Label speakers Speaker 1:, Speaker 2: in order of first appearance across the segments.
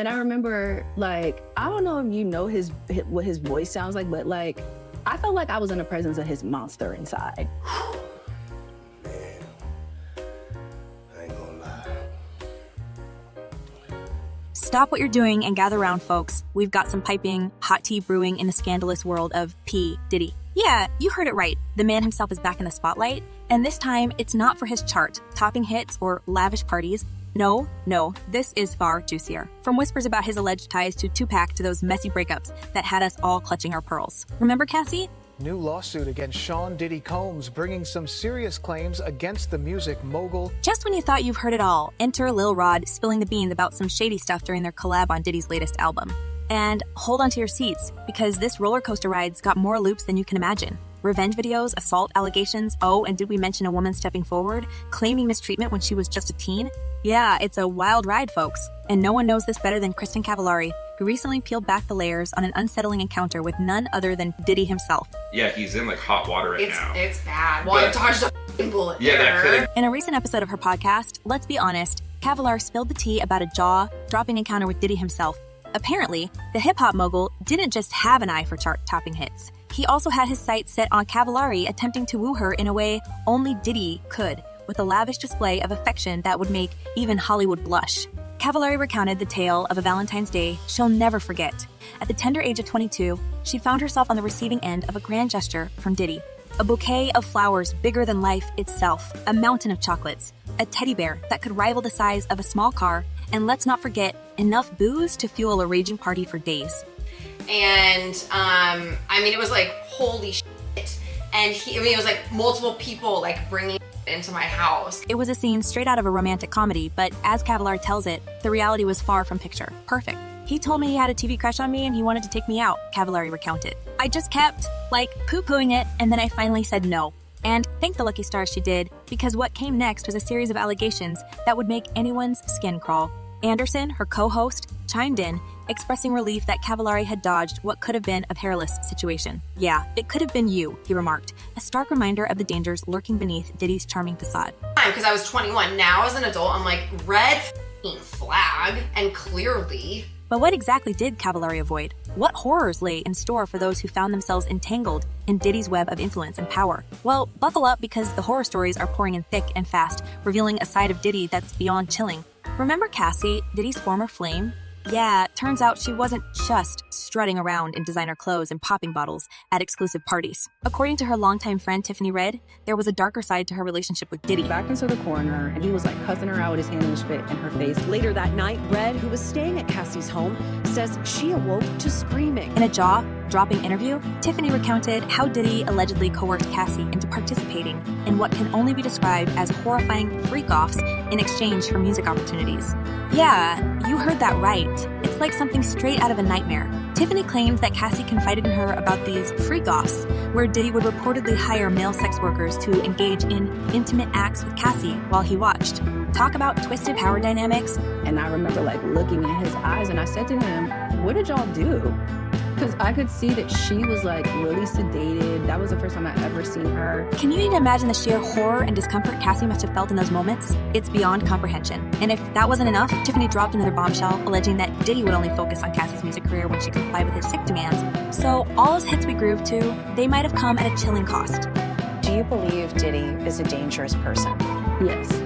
Speaker 1: And I remember, like, I don't know if you know what his voice sounds like, but like, I felt like I was in the presence of his monster inside.
Speaker 2: Man, I ain't gonna lie.
Speaker 3: Stop what you're doing and gather around, folks. We've got some piping, hot tea brewing in the scandalous world of P. Diddy. Yeah, you heard it right. The man himself is back in the spotlight, and this time it's not for his chart, topping hits, or lavish parties. No, this is far juicier. From whispers about his alleged ties to Tupac to those messy breakups that had us all clutching our pearls. Remember, Cassie?
Speaker 4: New lawsuit against Sean Diddy Combs, bringing some serious claims against the music mogul.
Speaker 3: Just when you thought you've heard it all, enter Lil Rod spilling the beans about some shady stuff during their collab on Diddy's latest album. And hold on to your seats, because this roller coaster ride's got more loops than you can imagine. Revenge videos, assault allegations, oh, and did we mention a woman stepping forward, claiming mistreatment when she was just a teen? Yeah, it's a wild ride, folks. And no one knows this better than Kristen Cavallari, who recently peeled back the layers on an unsettling encounter with none other than Diddy himself.
Speaker 5: Yeah, he's in like hot water right now.
Speaker 6: It's bad. Well, I dodged a bullet.
Speaker 5: Yeah, that could.
Speaker 3: In a recent episode of her podcast, Let's Be Honest, Cavallari spilled the tea about a jaw-dropping encounter with Diddy himself. Apparently, the hip-hop mogul didn't just have an eye for chart-topping hits. He also had his sights set on Cavallari attempting to woo her in a way only Diddy could, with a lavish display of affection that would make even Hollywood blush. Cavallari recounted the tale of a Valentine's Day she'll never forget. At the tender age of 22, she found herself on the receiving end of a grand gesture from Diddy. A bouquet of flowers bigger than life itself, a mountain of chocolates, a teddy bear that could rival the size of a small car, and let's not forget, enough booze to fuel a raging party for days.
Speaker 6: And, I mean, it was like, holy shit. And it was like multiple people like bringing into my house.
Speaker 3: It was a scene straight out of a romantic comedy, but as Cavallari tells it, the reality was far from picture perfect. He told me he had a TV crush on me and he wanted to take me out, Cavallari recounted. I just kept, poo-pooing it, and then I finally said no. And thank the lucky stars she did, because what came next was a series of allegations that would make anyone's skin crawl. Anderson, her co-host, chimed in, expressing relief that Cavallari had dodged what could have been a perilous situation. Yeah, it could have been you, he remarked, a stark reminder of the dangers lurking beneath Diddy's charming facade.
Speaker 6: Because I was 21. Now as an adult, I'm like, red flag, and clearly.
Speaker 3: But what exactly did Cavallari avoid? What horrors lay in store for those who found themselves entangled in Diddy's web of influence and power? Well, buckle up, because the horror stories are pouring in thick and fast, revealing a side of Diddy that's beyond chilling. Remember Cassie, Diddy's former flame? Yeah, turns out she wasn't just strutting around in designer clothes and popping bottles at exclusive parties. According to her longtime friend Tiffany Red, there was a darker side to her relationship with Diddy.
Speaker 1: Back into the corner, and he was like cussing her out with his hand in his spit in her face.
Speaker 7: Later that night, Red, who was staying at Cassie's home, says she awoke to screaming.
Speaker 3: In a jaw-dropping interview, Tiffany recounted how Diddy allegedly coerced Cassie into participating in what can only be described as horrifying freak-offs in exchange for music opportunities. Yeah, you heard that right. It's like something straight out of a nightmare. Tiffany claimed that Cassie confided in her about these freak-offs, where Diddy would reportedly hire male sex workers to engage in intimate acts with Cassie while he watched. Talk about twisted power dynamics.
Speaker 1: And I remember looking in his eyes, and I said to him, what did y'all do? Because I could see that she was really sedated. That was the first time I ever seen her.
Speaker 3: Can you even imagine the sheer horror and discomfort Cassie must have felt in those moments? It's beyond comprehension. And if that wasn't enough, Tiffany dropped another bombshell, alleging that Diddy would only focus on Cassie's music career when she complied with his sick demands. So all those hits we grooved to, they might have come at a chilling cost.
Speaker 7: Do you believe Diddy is a dangerous person?
Speaker 1: Yes.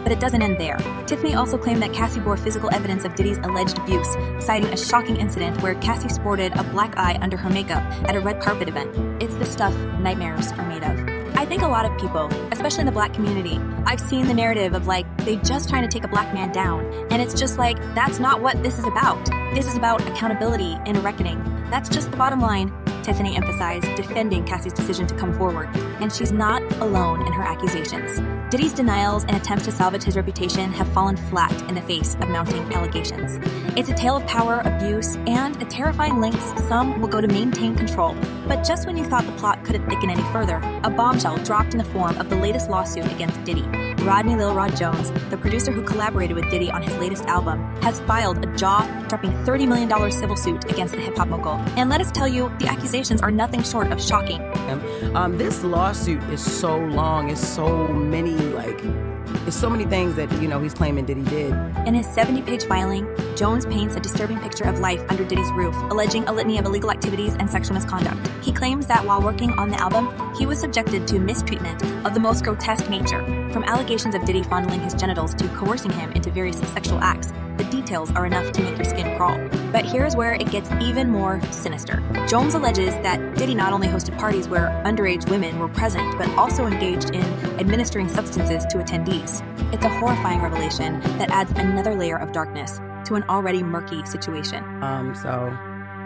Speaker 3: But it doesn't end there. Tiffany also claimed that Cassie bore physical evidence of Diddy's alleged abuse, citing a shocking incident where Cassie sported a black eye under her makeup at a red carpet event. It's the stuff nightmares are made of. I think a lot of people, especially in the black community, I've seen the narrative of they just trying to take a black man down. And it's just that's not what this is about. This is about accountability and a reckoning. That's just the bottom line, Tiffany emphasized, defending Cassie's decision to come forward. And she's not alone in her accusations. Diddy's denials and attempts to salvage his reputation have fallen flat in the face of mounting allegations. It's a tale of power, abuse, and a terrifying lengths some will go to maintain control. But just when you thought the plot couldn't thicken any further, a bombshell dropped in the form of the latest lawsuit against Diddy. Rodney Lil Rod Jones, the producer who collaborated with Diddy on his latest album, has filed a jaw-dropping $30 million civil suit against the hip-hop mogul. And let us tell you, the accusations are nothing short of shocking.
Speaker 8: This lawsuit is so long, it's so many There's so many things that, he's claiming Diddy did.
Speaker 3: In his 70-page filing, Jones paints a disturbing picture of life under Diddy's roof, alleging a litany of illegal activities and sexual misconduct. He claims that while working on the album, he was subjected to mistreatment of the most grotesque nature, from allegations of Diddy fondling his genitals to coercing him into various sexual acts. The details are enough to make your skin crawl. But here's where it gets even more sinister. Jones alleges that Diddy not only hosted parties where underage women were present, but also engaged in administering substances to attendees. It's a horrifying revelation that adds another layer of darkness to an already murky situation.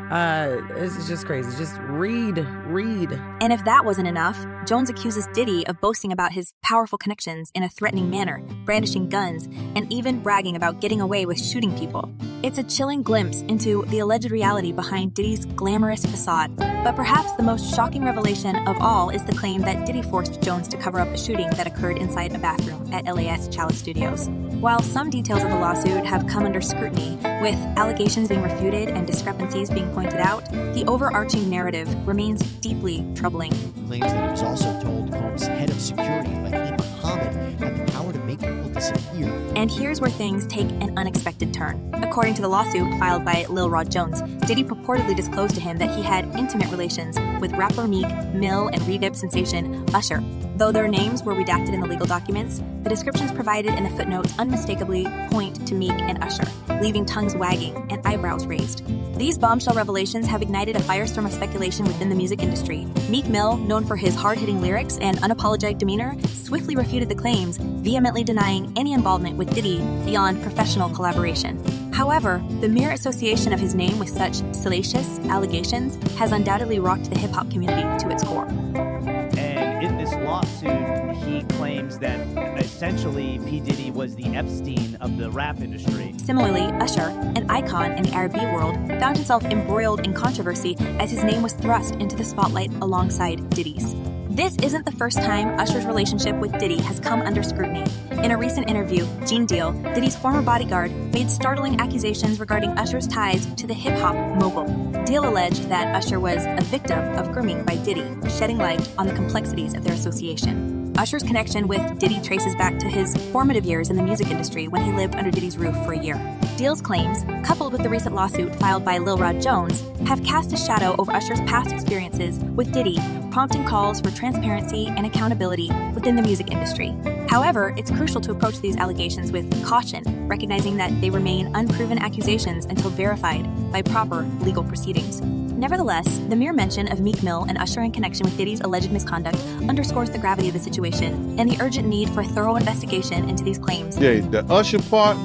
Speaker 8: It's just crazy. Just read.
Speaker 3: And if that wasn't enough, Jones accuses Diddy of boasting about his powerful connections in a threatening manner, brandishing guns, and even bragging about getting away with shooting people. It's a chilling glimpse into the alleged reality behind Diddy's glamorous facade. But perhaps the most shocking revelation of all is the claim that Diddy forced Jones to cover up a shooting that occurred inside a bathroom at LA's Chalice Studios. While some details of the lawsuit have come under scrutiny, with allegations being refuted and discrepancies being pointed out, the overarching narrative remains deeply troubling.
Speaker 9: Claims that he was also told Combs' head of security, Fahim Muhammad, had the power to make people disappear.
Speaker 3: And here's where things take an unexpected turn. According to the lawsuit filed by Lil Rod Jones, Diddy purportedly disclosed to him that he had intimate relations with rapper Meek Mill and redip sensation Usher. Though their names were redacted in the legal documents, the descriptions provided in the footnotes unmistakably point to Meek and Usher, leaving tongues wagging and eyebrows raised. These bombshell revelations have ignited a firestorm of speculation within the music industry. Meek Mill, known for his hard-hitting lyrics and unapologetic demeanor, swiftly refuted the claims, vehemently denying any involvement with Diddy beyond professional collaboration. However, the mere association of his name with such salacious allegations has undoubtedly rocked the hip-hop community to its core.
Speaker 10: And in this lawsuit, he claims that essentially P. Diddy was the Epstein of the rap industry.
Speaker 3: Similarly, Usher, an icon in the R&B world, found himself embroiled in controversy as his name was thrust into the spotlight alongside Diddy's. This isn't the first time Usher's relationship with Diddy has come under scrutiny. In a recent interview, Gene Deal, Diddy's former bodyguard, made startling accusations regarding Usher's ties to the hip-hop mogul. Deal alleged that Usher was a victim of grooming by Diddy, shedding light on the complexities of their association. Usher's connection with Diddy traces back to his formative years in the music industry when he lived under Diddy's roof for a year. Deal's claims, coupled with the recent lawsuit filed by Lil Rod Jones, have cast a shadow over Usher's past experiences with Diddy, prompting calls for transparency and accountability within the music industry. However, it's crucial to approach these allegations with caution, recognizing that they remain unproven accusations until verified by proper legal proceedings. Nevertheless, the mere mention of Meek Mill and Usher in connection with Diddy's alleged misconduct underscores the gravity of the situation and the urgent need for thorough investigation into these claims.
Speaker 2: Yeah, the Usher part,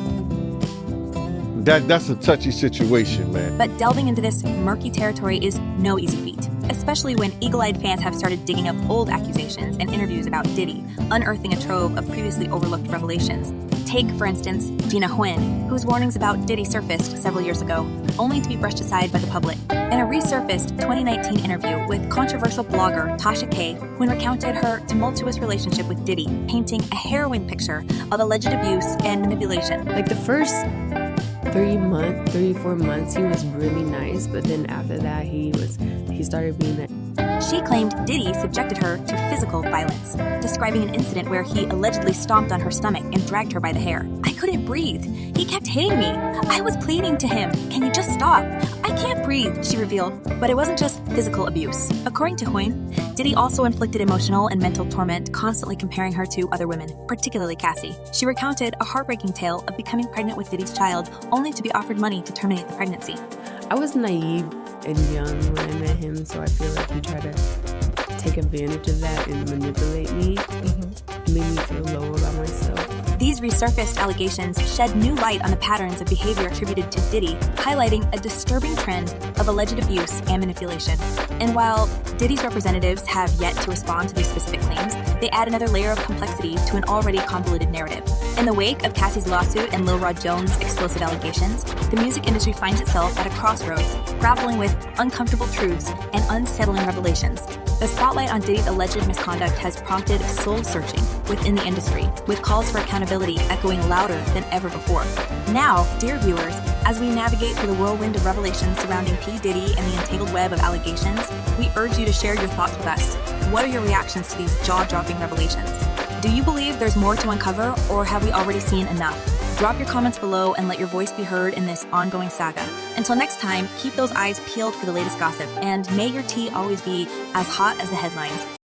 Speaker 2: that's a touchy situation, man.
Speaker 3: But delving into this murky territory is no easy feat, especially when eagle-eyed fans have started digging up old accusations and interviews about Diddy, unearthing a trove of previously overlooked revelations. Take, for instance, Gina Huynh, whose warnings about Diddy surfaced several years ago, only to be brushed aside by the public. In a resurfaced 2019 interview with controversial blogger Tasha K, Huynh recounted her tumultuous relationship with Diddy, painting a harrowing picture of alleged abuse and manipulation.
Speaker 11: Like the first 3-4 months, he was really nice, but then after that, he started being that.
Speaker 3: She claimed Diddy subjected her to physical violence, describing an incident where he allegedly stomped on her stomach and dragged her by the hair. "I couldn't breathe. He kept hitting me. I was pleading to him, 'Can you just stop? I can't breathe,'" she revealed. But it wasn't just physical abuse. According to Huynh, Diddy also inflicted emotional and mental torment, constantly comparing her to other women, particularly Cassie. She recounted a heartbreaking tale of becoming pregnant with Diddy's child, only to be offered money to terminate the pregnancy.
Speaker 11: I was naive and young when I met him, so I feel like he tried to take advantage of that and manipulate me. It made me feel lower about myself.
Speaker 3: These resurfaced allegations shed new light on the patterns of behavior attributed to Diddy, highlighting a disturbing trend of alleged abuse and manipulation. And while Diddy's representatives have yet to respond to these specific claims, they add another layer of complexity to an already convoluted narrative. In the wake of Cassie's lawsuit and Lil Rod Jones' explosive allegations, the music industry finds itself at a crossroads, grappling with uncomfortable truths and unsettling revelations. The spotlight on Diddy's alleged misconduct has prompted soul-searching within the industry, with calls for accountability echoing louder than ever before. Now, dear viewers, as we navigate through the whirlwind of revelations surrounding P. Diddy and the entangled web of allegations, we urge you to share your thoughts with us. What are your reactions to these jaw-dropping revelations? Do you believe there's more to uncover, or have we already seen enough? Drop your comments below and let your voice be heard in this ongoing saga. Until next time, keep those eyes peeled for the latest gossip, and may your tea always be as hot as the headlines.